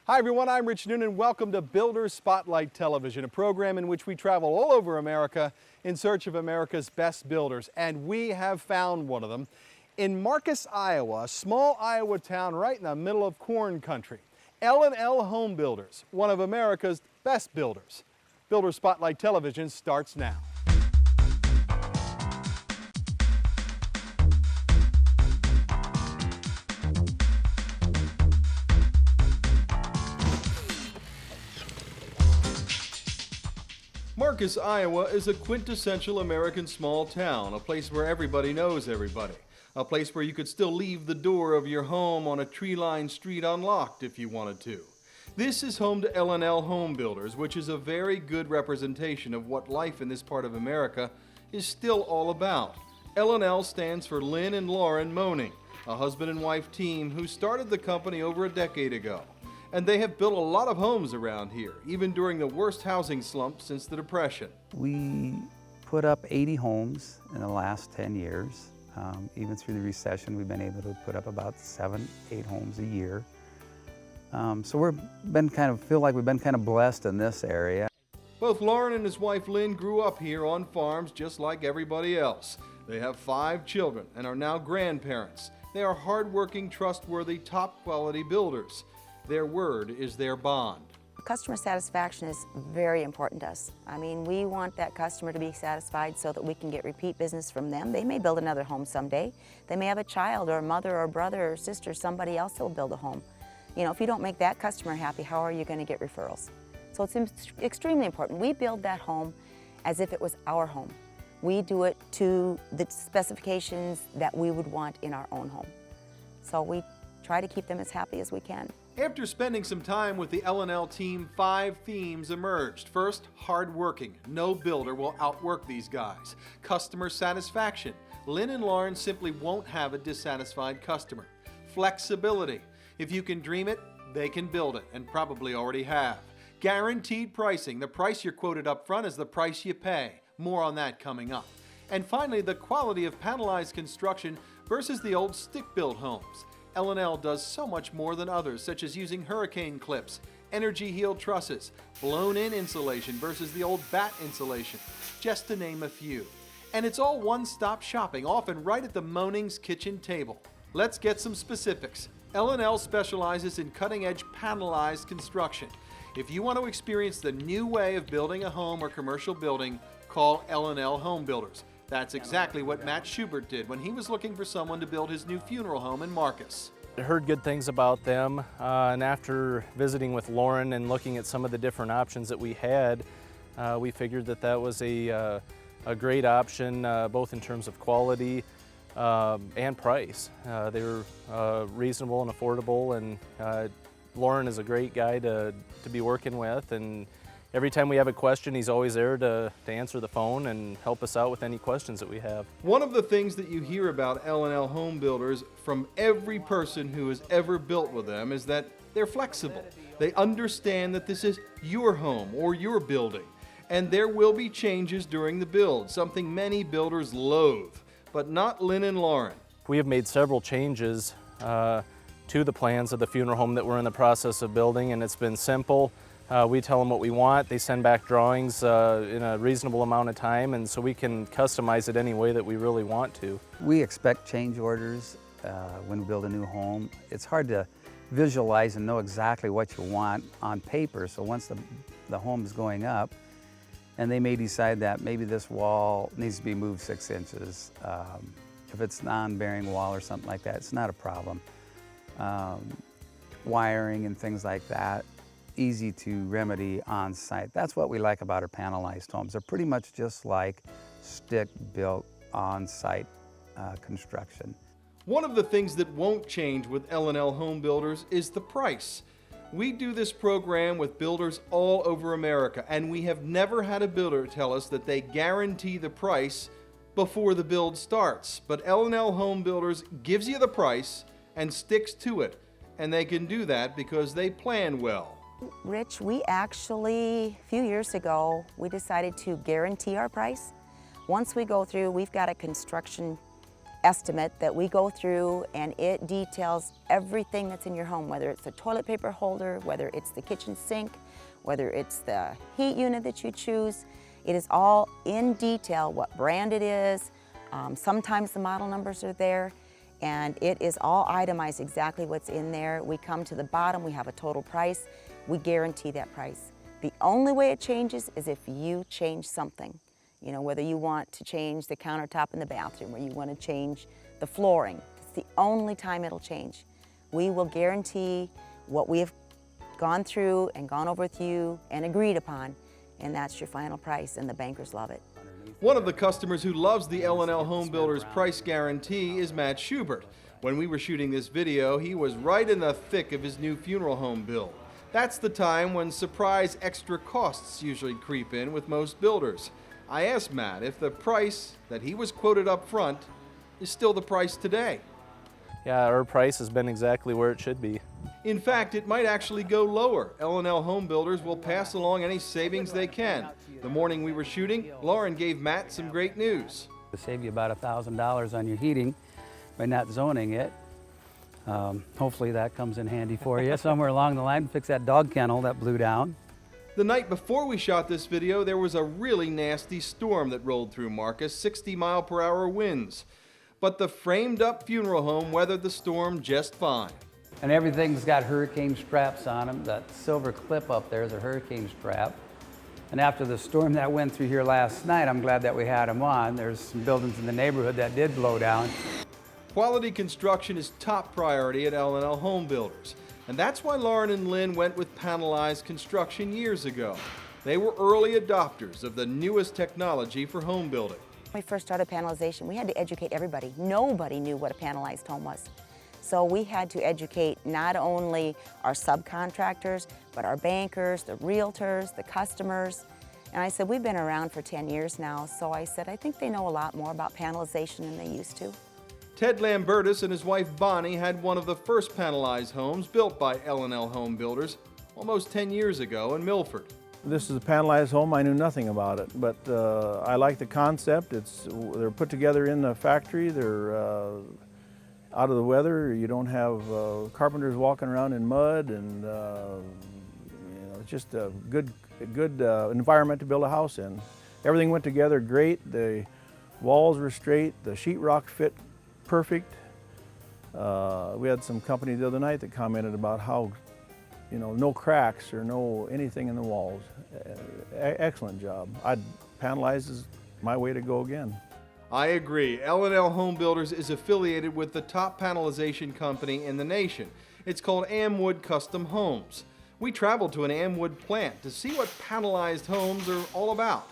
Hi everyone, I'm Rich Noonan. Welcome to Builder Spotlight Television, a program in which we travel all over America in search of America's best builders. And we have found one of them in Marcus, Iowa, a small Iowa town right in the middle of corn country. L&L Home Builders, one of America's best builders. Builder Spotlight Television starts now. Marcus, Iowa is a quintessential American small town, a place where everybody knows everybody, a place where you could still leave the door of your home on a tree-lined street unlocked if you wanted to. This is home to L&L Home Builders, which is a very good representation of what life in this part of America is still all about. L&L stands for Lynn and Lauren Moaning, a husband and wife team who started the company over a decade ago. And they have built a lot of homes around here, even during the worst housing slump since the Depression. We put up 80 homes in the last 10 years. Even through the recession, we've been able to put up about 7, 8 homes a year. So feel like we've been kind of blessed in this area. Both Lauren and his wife Lynn grew up here on farms just like everybody else. They have 5 children and are now grandparents. They are hardworking, trustworthy, top-quality builders. Their word is their bond. Customer satisfaction is very important to us. I mean, we want that customer to be satisfied so that we can get repeat business from them. They may build another home someday. They may have a child or a mother or brother or sister, somebody else that will build a home. You know, if you don't make that customer happy, how are you going to get referrals? So it's extremely important. We build that home as if it was our home. We do it to the specifications that we would want in our own home. So we try to keep them as happy as we can. After spending some time with the L&L team, 5 themes emerged. First, hardworking. No builder will outwork these guys. Customer satisfaction. Lynn and Lauren simply won't have a dissatisfied customer. Flexibility. If you can dream it, they can build it, and probably already have. Guaranteed pricing. The price you're quoted up front is the price you pay. More on that coming up. And finally, the quality of panelized construction versus the old stick-built homes. L&L does so much more than others, such as using hurricane clips, energy-healed trusses, blown-in insulation versus the old bat insulation, just to name a few. And it's all one-stop shopping, often right at the Moaning's kitchen table. Let's get some specifics. L&L specializes in cutting-edge panelized construction. If you want to experience the new way of building a home or commercial building, call L&L Home Builders. That's exactly what Matt Schubert did when he was looking for someone to build his new funeral home in Marcus. I heard good things about them, and after visiting with Lauren and looking at some of the different options that we had, we figured that that was a great option, both in terms of quality and price. They were reasonable and affordable, and Lauren is a great guy to be working with, and every time we have a question, he's always there to answer the phone and help us out with any questions that we have. One of the things that you hear about L&L Home Builders from every person who has ever built with them is that they're flexible. They understand that this is your home or your building, and there will be changes during the build, something many builders loathe, but not Lynn and Lauren. We have made several changes to the plans of the funeral home that we're in the process of building, and it's been simple. We tell them what we want, they send back drawings in a reasonable amount of time, and so we can customize it any way that we really want to. We expect change orders when we build a new home. It's hard to visualize and know exactly what you want on paper, so once the home is going up, and they may decide that maybe this wall needs to be moved 6 inches. If it's non-bearing wall or something like that, it's not a problem. Wiring and things like that, easy to remedy on site. That's what we like about our panelized homes. They're pretty much just like stick-built on-site construction. One of the things that won't change with L&L Home Builders is the price. We do this program with builders all over America, and we have never had a builder tell us that they guarantee the price before the build starts. But L&L Home Builders gives you the price and sticks to it, and they can do that because they plan well. Rich, we actually, a few years ago, we decided to guarantee our price. Once we go through, we've got a construction estimate that we go through, and it details everything that's in your home, whether it's the toilet paper holder, whether it's the kitchen sink, whether it's the heat unit that you choose. It is all in detail what brand it is. Sometimes the model numbers are there, and it is all itemized exactly what's in there. We come to the bottom, we have a total price. We guarantee that price. The only way it changes is if you change something. You know, whether you want to change the countertop in the bathroom or you want to change the flooring. It's the only time it'll change. We will guarantee what we have gone through and gone over with you and agreed upon, and that's your final price, and the bankers love it. One of the customers who loves the L&L Home Builders price guarantee is Matt Schubert. When we were shooting this video, he was right in the thick of his new funeral home build. That's the time when surprise extra costs usually creep in with most builders. I asked Matt if the price that he was quoted up front is still the price today. Yeah, our price has been exactly where it should be. In fact, it might actually go lower. L&L Home Builders will pass along any savings they can. The morning we were shooting, Lauren gave Matt some great news. To save you about $1,000 on your heating by not zoning it. Hopefully that comes in handy for you somewhere along the line. Fix that dog kennel that blew down. The night before we shot this video, there was a really nasty storm that rolled through Marcus, 60-mile-per-hour winds. But the framed-up funeral home weathered the storm just fine. And everything's got hurricane straps on them. That silver clip up there is a hurricane strap. And after the storm that went through here last night, I'm glad that we had them on. There's some buildings in the neighborhood that did blow down. Quality construction is top priority at L&L Home Builders. And that's why Lauren and Lynn went with panelized construction years ago. They were early adopters of the newest technology for home building. When we first started panelization, we had to educate everybody. Nobody knew what a panelized home was. So we had to educate not only our subcontractors, but our bankers, the realtors, the customers. And I said, we've been around for 10 years now, so I said, I think they know a lot more about panelization than they used to. Ted Lambertus and his wife Bonnie had one of the first panelized homes built by L&L Home Builders almost 10 years ago in Milford. This is a panelized home. I knew nothing about it, but I like the concept. They're put together in the factory. They're out of the weather. You don't have carpenters walking around in mud, and you know, it's just a good environment to build a house in. Everything went together great. The walls were straight. The sheetrock fit perfect. We had some company the other night that commented about how, you know, no cracks or no anything in the walls. Excellent job. Panelized is my way to go again. I agree. L&L Home Builders is affiliated with the top panelization company in the nation. It's called Amwood Custom Homes. We traveled to an Amwood plant to see what panelized homes are all about.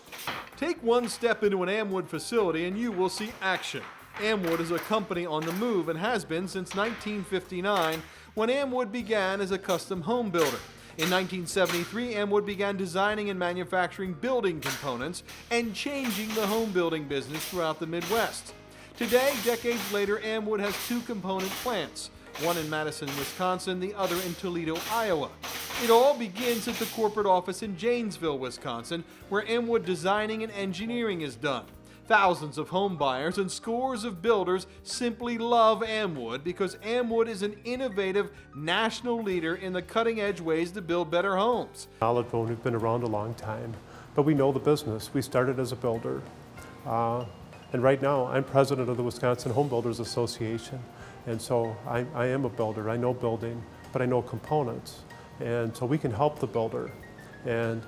Take one step into an Amwood facility and you will see action. Amwood is a company on the move and has been since 1959, when Amwood began as a custom home builder. In 1973, Amwood began designing and manufacturing building components and changing the home building business throughout the Midwest. Today, decades later, Amwood has two component plants, one in Madison, Wisconsin, the other in Toledo, Iowa. It all begins at the corporate office in Janesville, Wisconsin, where Amwood designing and engineering is done. Thousands of home buyers and scores of builders simply love Amwood because Amwood is an innovative national leader in the cutting-edge ways to build better homes. Knowledgeable, we've been around a long time, but we know the business. We started as a builder. And right now, I'm president of the Wisconsin Home Builders Association. And so I am a builder. I know building, but I know components. And so we can help the builder. And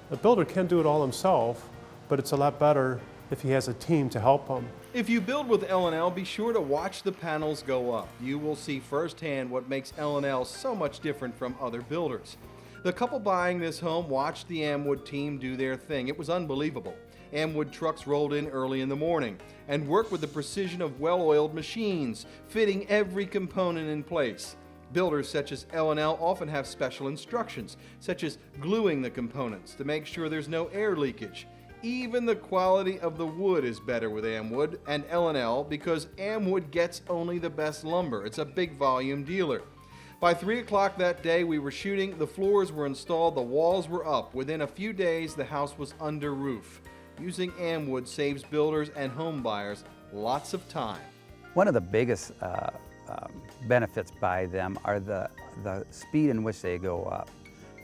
the builder can do it all himself, but it's a lot better if he has a team to help him. If you build with L&L, be sure to watch the panels go up. You will see firsthand what makes L&L so much different from other builders. The couple buying this home watched the Amwood team do their thing. It was unbelievable. Amwood trucks rolled in early in the morning and worked with the precision of well-oiled machines, fitting every component in place. Builders such as L&L often have special instructions, such as gluing the components to make sure there's no air leakage. Even the quality of the wood is better with Amwood and L&L because Amwood gets only the best lumber. It's a big volume dealer. By 3 o'clock that day we were shooting, the floors were installed, the walls were up. Within a few days, the house was under roof. Using Amwood saves builders and home buyers lots of time. One of the biggest benefits by them are the speed in which they go up.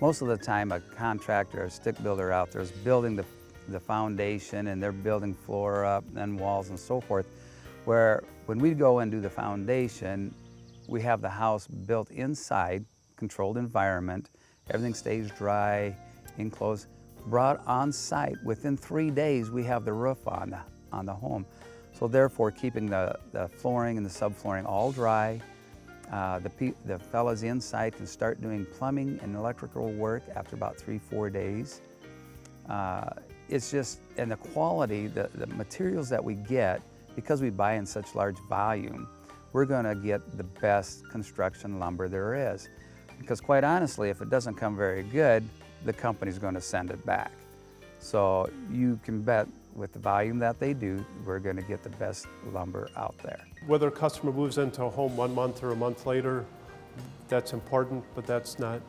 Most of the time a contractor or stick builder out there is building the foundation, and they're building floor up and walls and so forth, where when we go and do the foundation, we have the house built inside, controlled environment, everything stays dry, enclosed, brought on site. Within 3 days we have the roof on the home. So therefore keeping the flooring and the subflooring all dry. The fellas inside can start doing plumbing and electrical work after about 3-4 days. It's just, and the quality, the materials that we get, because we buy in such large volume, we're gonna get the best construction lumber there is. Because quite honestly, if it doesn't come very good, the company's gonna send it back. So you can bet with the volume that they do, we're gonna get the best lumber out there. Whether a customer moves into a home 1 month or a month later, that's important, but that's not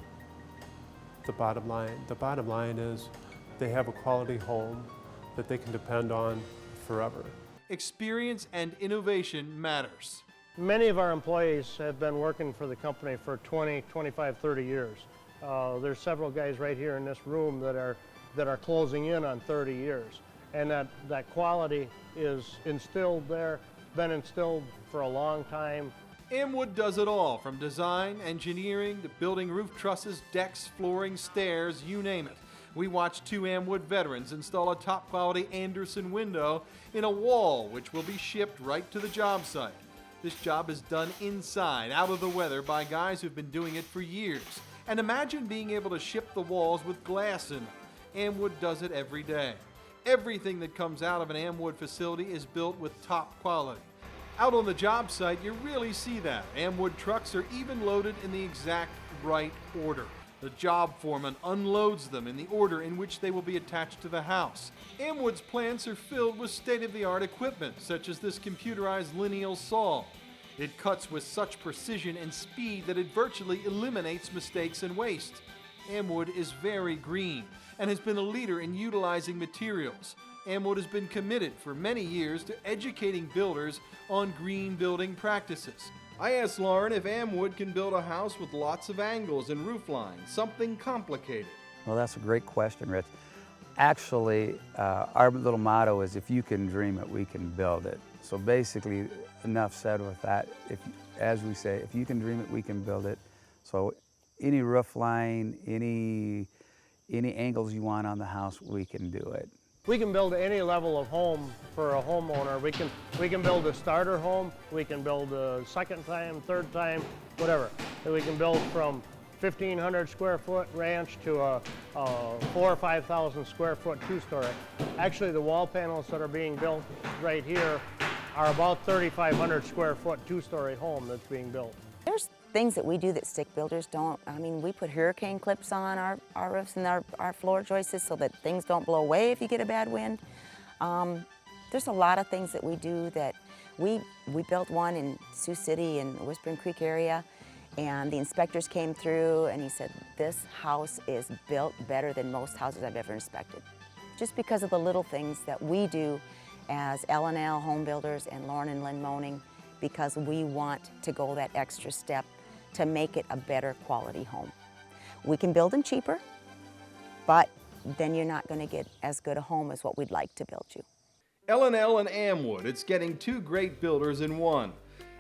the bottom line. The bottom line is they have a quality home that they can depend on forever. Experience and innovation matters. Many of our employees have been working for the company for 20, 25, 30 years. There's several guys right here in this room that are closing in on 30 years. And that quality is instilled there, been instilled for a long time. Amwood does it all, from design, engineering, to building roof trusses, decks, flooring, stairs, you name it. We watched 2 Amwood veterans install a top-quality Anderson window in a wall, which will be shipped right to the job site. This job is done inside, out of the weather, by guys who've been doing it for years. And imagine being able to ship the walls with glass in them. Amwood does it every day. Everything that comes out of an Amwood facility is built with top quality. Out on the job site, you really see that. Amwood trucks are even loaded in the exact right order. The job foreman unloads them in the order in which they will be attached to the house. Amwood's plants are filled with state-of-the-art equipment, such as this computerized lineal saw. It cuts with such precision and speed that it virtually eliminates mistakes and waste. Amwood is very green and has been a leader in utilizing materials. Amwood has been committed for many years to educating builders on green building practices. I asked Lauren if Amwood can build a house with lots of angles and roof lines, something complicated. Well, that's a great question, Rich. Actually, our little motto is, if you can dream it, we can build it. So basically, enough said with that. As we say, if you can dream it, we can build it. So any roof line, any angles you want on the house, we can do it. We can build any level of home for a homeowner. We can build a starter home, we can build a second time, third time, whatever. And we can build from 1,500 square foot ranch to a 4,000 or 5,000 square foot 2-story. Actually, the wall panels that are being built right here are about 3,500 square foot 2-story home that's being built. There's things that we do that stick builders don't. I mean, we put hurricane clips on our roofs and our floor joists so that things don't blow away if you get a bad wind. There's a lot of things that we do that we built one in Sioux City in the Whispering Creek area, and the inspectors came through and he said, this house is built better than most houses I've ever inspected. Just because of the little things that we do as L&L Home Builders and Lauren and Lynn Moaning, because we want to go that extra step to make it a better quality home. We can build them cheaper, but then you're not going to get as good a home as what we'd like to build you. L&L and Amwood, it's getting 2 great builders in one.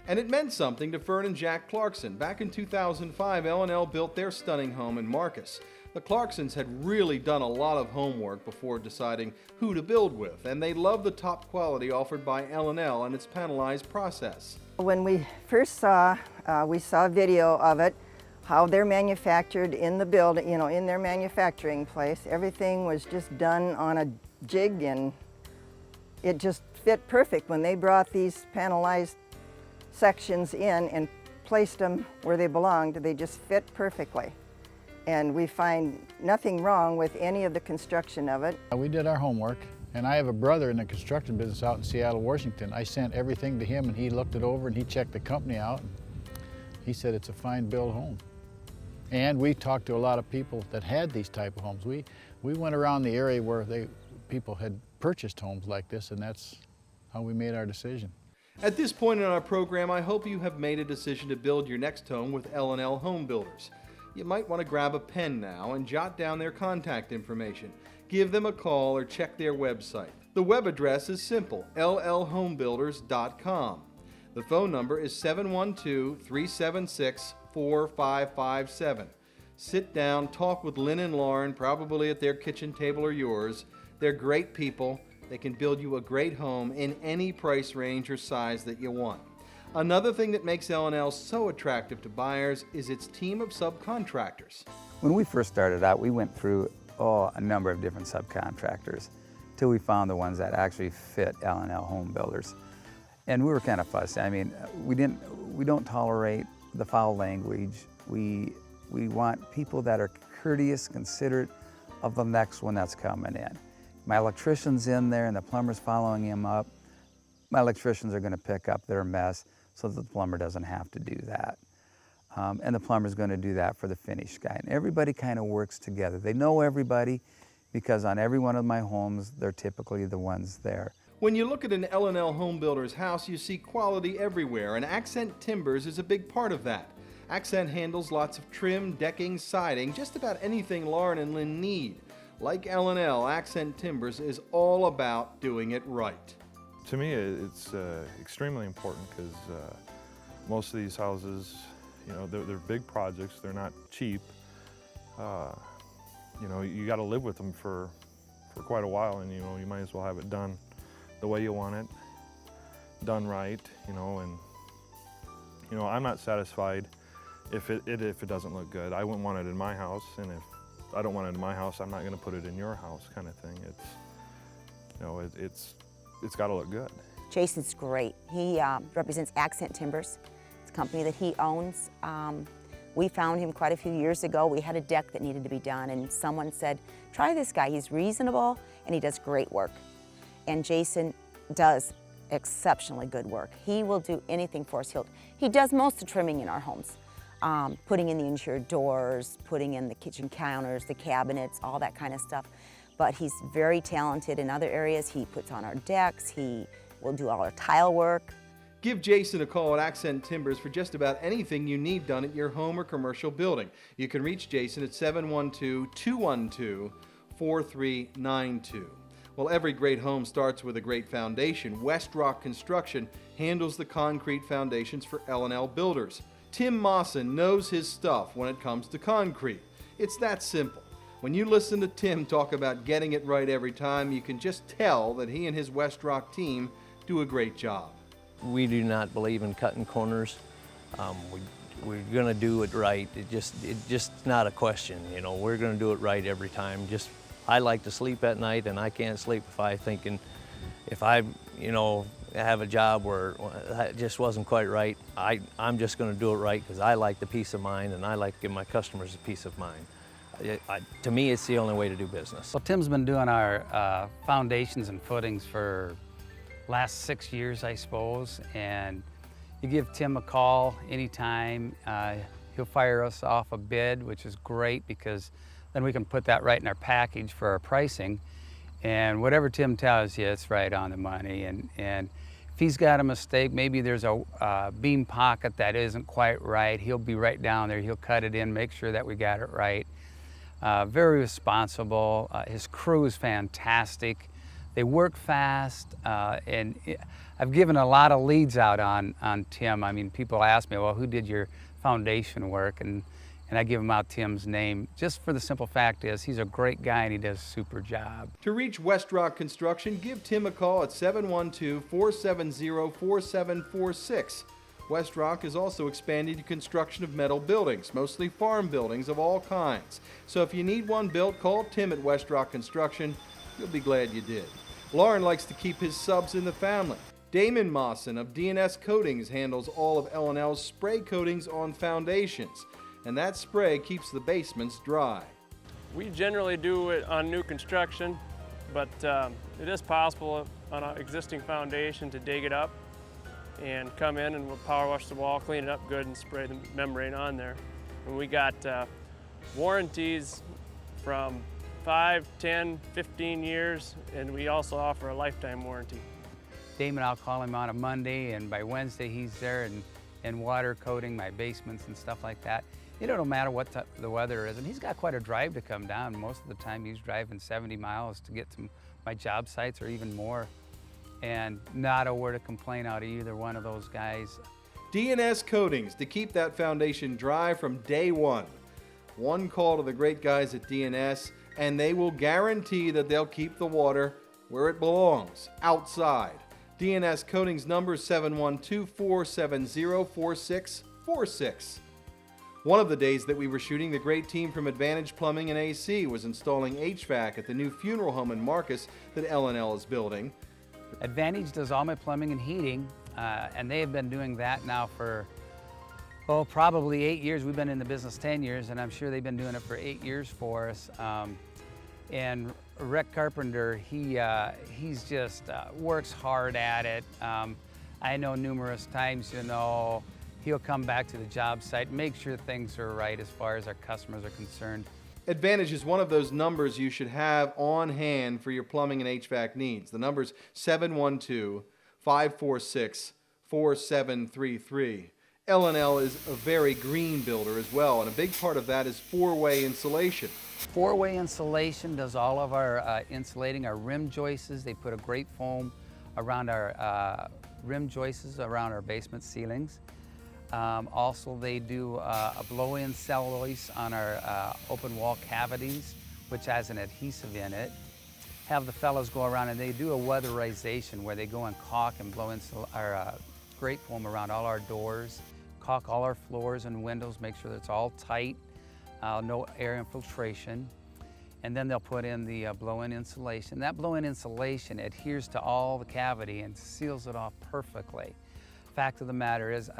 And it meant something to Fern and Jack Clarkson. Back in 2005, L&L built their stunning home in Marcus. The Clarksons had really done a lot of homework before deciding who to build with, and they loved the top quality offered by L&L and its panelized process. When we first saw, we saw a video of it, how they're manufactured in the building, you know, in their manufacturing place. Everything was just done on a jig, and it just fit perfect. When they brought these panelized sections in and placed them where they belonged, they just fit perfectly. And we find nothing wrong with any of the construction of it. We did our homework, and I have a brother in the construction business out in Seattle, Washington. I sent everything to him, and he looked it over, and he checked the company out. He said it's a fine built home. And we talked to a lot of people that had these type of homes. We went around the area where people had purchased homes like this, and that's how we made our decision. At this point in our program, I hope you have made a decision to build your next home with L&L Home Builders. You might want to grab a pen now and jot down their contact information. Give them a call or check their website. The web address is simple, llhomebuilders.com. The phone number is 712-376-4557. Sit down, talk with Lynn and Lauren, probably at their kitchen table or yours. They're great people. They can build you a great home in any price range or size that you want. Another thing that makes L&L so attractive to buyers is its team of subcontractors. When we first started out, we went through a number of different subcontractors till we found the ones that actually fit L&L Home Builders. And we were kind of fussy. I mean, we don't tolerate the foul language. We want people that are courteous, considerate of the next one that's coming in. My electrician's in there and the plumber's following him up. My electricians are going to pick up their mess so that the plumber doesn't have to do that. And the plumber's going to do that for the finish guy. And everybody kind of works together. They know everybody because on every one of my homes, they're typically the ones there. When you look at an L&L Home Builder's house, you see quality everywhere, and Accent Timbers is a big part of that. Accent handles lots of trim, decking, siding, just about anything Lauren and Lynn need. Like L&L, Accent Timbers is all about doing it right. To me, it's extremely important because most of these houses, you know, they're big projects. They're not cheap. You know, you got to live with them for quite a while, and you know, you might as well have it done the way you want it, done right. You know, and you know, I'm not satisfied if it doesn't look good. I wouldn't want it in my house, and if I don't want it in my house, I'm not going to put it in your house, kind of thing. It's, you know, it's got to look good. Jason's great. He represents Accent Timbers. It's a company that he owns. We found him quite a few years ago. We had a deck that needed to be done, and someone said, try this guy. He's reasonable, and he does great work. And Jason does exceptionally good work. He will do anything for us. He does most of the trimming in our homes. Putting in the insured doors, putting in the kitchen counters, the cabinets, all that kind of stuff. But he's very talented in other areas. He puts on our decks. He will do all our tile work. Give Jason a call at Accent Timbers for just about anything you need done at your home or commercial building. You can reach Jason at 712-212-4392. Well, every great home starts with a great foundation. West Rock Construction handles the concrete foundations for L&L Builders. Tim Mawson knows his stuff when it comes to concrete. It's that simple. When you listen to Tim talk about getting it right every time, you can just tell that he and his West Rock team do a great job. We do not believe in cutting corners. We're going to do it right. It's just not a question. You know, we're going to do it right every time. I like to sleep at night, and I can't sleep if I have a job where it just wasn't quite right. I'm just going to do it right because I like the peace of mind, and I like to give my customers a peace of mind. To me, it's the only way to do business. Well, Tim's been doing our foundations and footings for last 6 years, I suppose, and you give Tim a call anytime. He'll fire us off a bid, which is great because then we can put that right in our package for our pricing. And whatever Tim tells you, it's right on the money. And if he's got a mistake, maybe there's a beam pocket that isn't quite right, he'll be right down there. He'll cut it in, make sure that we got it right. Very responsible. His crew is fantastic. They work fast, and I've given a lot of leads out on Tim. I mean, people ask me, well, who did your foundation work? And I give them out Tim's name, just for the simple fact is he's a great guy and he does a super job. To reach West Rock Construction, give Tim a call at 712-470-4746. West Rock is also expanding the construction of metal buildings, mostly farm buildings of all kinds. So if you need one built, call Tim at West Rock Construction. You'll be glad you did. Lauren likes to keep his subs in the family. Damon Mawson of D&S Coatings handles all of L&L's spray coatings on foundations, and that spray keeps the basements dry. We generally do it on new construction, but it is possible on an existing foundation to dig it up and come in and we'll power wash the wall, clean it up good, and spray the membrane on there. And we got warranties from 5, 10, 15 years, and we also offer a lifetime warranty. Damon, I'll call him on a Monday, and by Wednesday he's there and water coating my basements and stuff like that. You know, no matter what the weather is, and he's got quite a drive to come down. Most of the time he's driving 70 miles to get to my job sites or even more, and not a word of complaint out of either one of those guys. D&S Coatings, to keep that foundation dry from day one. One call to the great guys at D&S, and they will guarantee that they'll keep the water where it belongs, outside. D&S Coatings number 712-470-4646. One of the days that we were shooting, the great team from Advantage Plumbing and AC was installing HVAC at the new funeral home in Marcus that L&L is building. Advantage does all my plumbing and heating, and they have been doing that now for, probably 8 years. We've been in the business 10 years, and I'm sure they've been doing it for 8 years for us. And Rick Carpenter, he's just works hard at it. I know numerous times, you know, he'll come back to the job site, make sure things are right as far as our customers are concerned. Advantage is one of those numbers you should have on hand for your plumbing and HVAC needs. The number's 712-546-4733. L&L is a very green builder as well, and a big part of that is four-way insulation. Four-way insulation does all of our insulating, our rim joists. They put a great foam around our rim joists around our basement ceilings. Also, they do a blow-in cellulose on our open wall cavities, which has an adhesive in it. Have the fellows go around and they do a weatherization where they go and caulk and blow in our great foam around all our doors, caulk all our floors and windows, make sure that it's all tight, no air infiltration. And then they'll put in the blow-in insulation. That blow-in insulation adheres to all the cavity and seals it off perfectly. Fact of the matter is,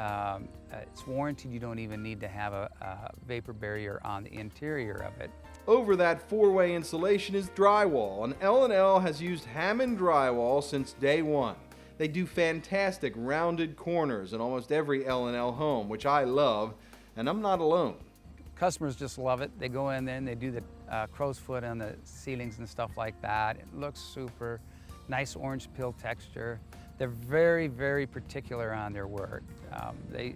it's warranted. You don't even need to have a vapor barrier on the interior of it. Over that four-way insulation is drywall, and L&L has used Hammond Drywall since day one. They do fantastic rounded corners in almost every L&L home, which I love, and I'm not alone. Customers just love it. They go in there and they do the crow's foot on the ceilings and stuff like that. It looks super. Nice orange peel texture. They're very, very particular on their work. They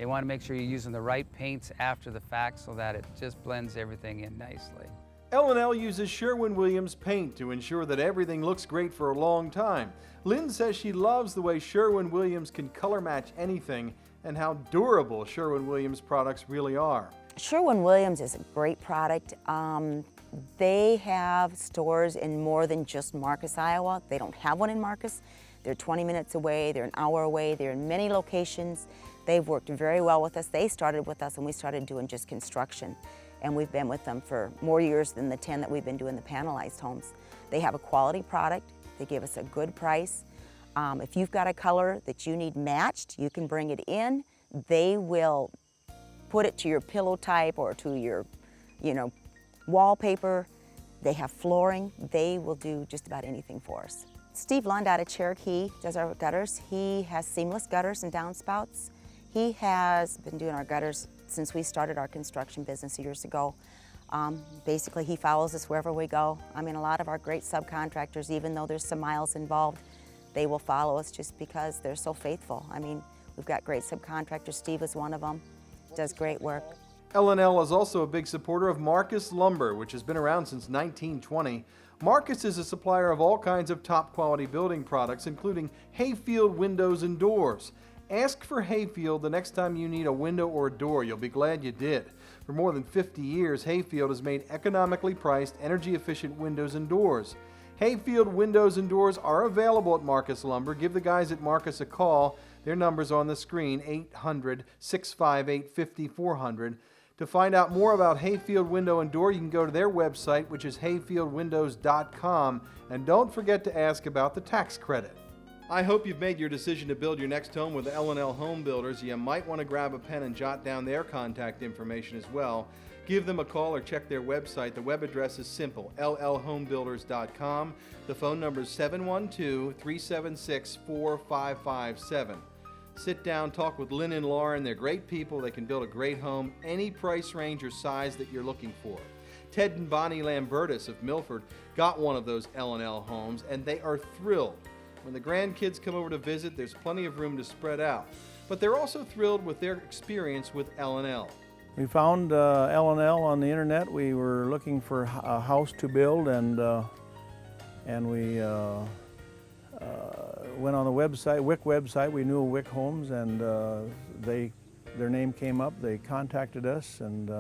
want to make sure you're using the right paints after the fact so that it just blends everything in nicely. L&L uses Sherwin-Williams paint to ensure that everything looks great for a long time. Lynn says she loves the way Sherwin-Williams can color match anything and how durable Sherwin-Williams products really are. Sherwin-Williams is a great product. They have stores in more than just Marcus, Iowa. They don't have one in Marcus. They're 20 minutes away, they're an hour away, they're in many locations. They've worked very well with us. They started with us when we started doing just construction, and we've been with them for more years than the 10 that we've been doing the panelized homes. They have a quality product, they give us a good price. If you've got a color that you need matched, you can bring it in. They will put it to your pillow type or to your, wallpaper. They have flooring. They will do just about anything for us. Steve Lund out of Cherokee does our gutters. He has seamless gutters and downspouts. He has been doing our gutters since we started our construction business years ago. Basically, he follows us wherever we go. I mean, a lot of our great subcontractors, even though there's some miles involved, they will follow us just because they're so faithful. I mean, we've got great subcontractors. Steve is one of them. Does great work. L&L is also a big supporter of Marcus Lumber, which has been around since 1920. Marcus is a supplier of all kinds of top quality building products, including Hayfield windows and doors. Ask for Hayfield the next time you need a window or a door. You'll be glad you did. For more than 50 years, Hayfield has made economically priced, energy-efficient windows and doors. Hayfield windows and doors are available at Marcus Lumber. Give the guys at Marcus a call. Their number's on the screen, 800-658-5400. To find out more about Hayfield Window and Door, you can go to their website, which is hayfieldwindows.com, and don't forget to ask about the tax credit. I hope you've made your decision to build your next home with L&L Home Builders. You might want to grab a pen and jot down their contact information as well. Give them a call or check their website. The web address is simple, llhomebuilders.com. The phone number is 712-376-4557. Sit down, talk with Lynn and Lauren. They're great people. They can build a great home, any price range or size that you're looking for. Ted and Bonnie Lambertus of Milford got one of those L&L homes, and they are thrilled. When the grandkids come over to visit, there's plenty of room to spread out. But they're also thrilled with their experience with L&L. We found L&L on the internet. We were looking for a house to build, and we went on the website, WIC website. We knew WIC Homes, and their name came up. They contacted us, and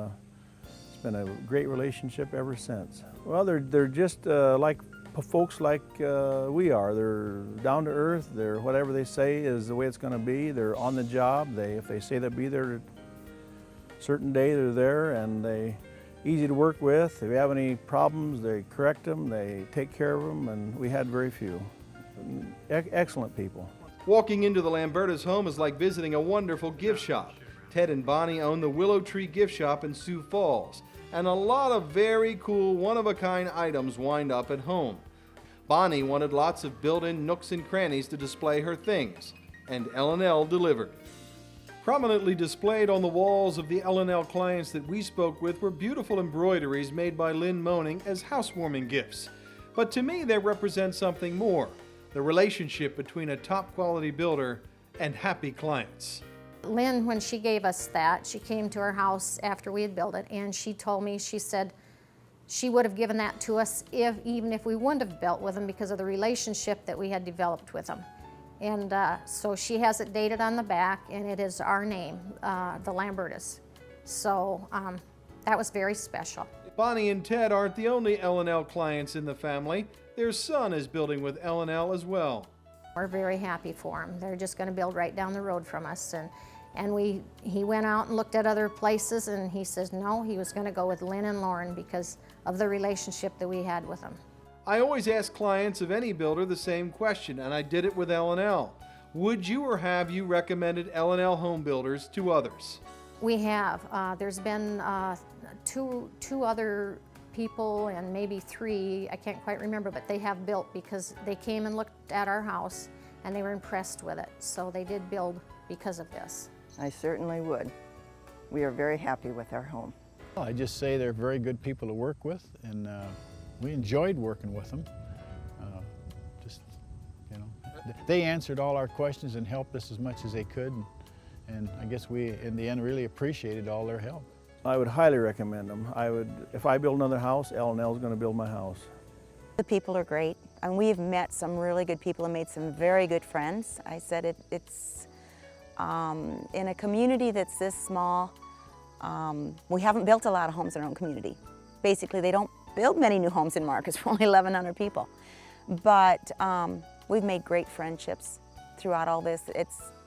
it's been a great relationship ever since. Well, they're just like folks like we are. They're down to earth. They're whatever they say is the way it's going to be. They're on the job. If they say they'll be there a certain day, they're there, and they easy to work with. If we have any problems, they correct them. They take care of them, and we had very few. Excellent people. Walking into the Lambertas' home is like visiting a wonderful gift shop. Ted and Bonnie own the Willow Tree Gift Shop in Sioux Falls, and a lot of very cool, one-of-a-kind items wind up at home. Bonnie wanted lots of built-in nooks and crannies to display her things, and L&L delivered. Prominently displayed on the walls of the L&L clients that we spoke with were beautiful embroideries made by Lynn Moaning as housewarming gifts. But to me, they represent something more, the relationship between a top-quality builder and happy clients. Lynn, when she gave us that, she came to our house after we had built it, and she told me, she said she would have given that to us even if we wouldn't have built with them because of the relationship that we had developed with them. And so she has it dated on the back, and it is our name, the Lambertas. So that was very special. Bonnie and Ted aren't the only L&L clients in the family. Their son is building with L&L as well. We're very happy for them. They're just going to build right down the road from us. And he went out and looked at other places, and he says no, he was going to go with Lynn and Lauren because of the relationship that we had with them. I always ask clients of any builder the same question, and I did it with L&L. Would you or have you recommended L&L home builders to others? We have. There's been two other people and maybe three, I can't quite remember, but they have built because they came and looked at our house and they were impressed with it. So they did build because of this. I certainly would. We are very happy with our home. Well, I just say they're very good people to work with, and we enjoyed working with them. They answered all our questions and helped us as much as they could, and I guess we, in the end, really appreciated all their help. I would highly recommend them. If I build another house, L&L is going to build my house. The people are great, and we've met some really good people and made some very good friends. I said it's in a community that's this small, we haven't built a lot of homes in our own community. Basically, they don't build many new homes in Marcus for only 1,100 people. But we've made great friendships throughout all this.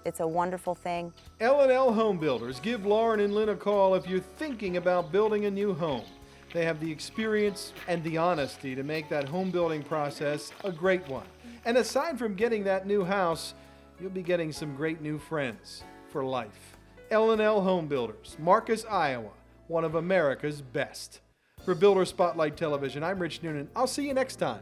It's a wonderful thing. L&L Home Builders. Give Lauren and Lynn a call if you're thinking about building a new home. They have the experience and the honesty to make that home building process a great one. And aside from getting that new house, you'll be getting some great new friends for life. L&L Home Builders, Marcus, Iowa, one of America's best. For Builder Spotlight Television, I'm Rich Noonan. I'll see you next time.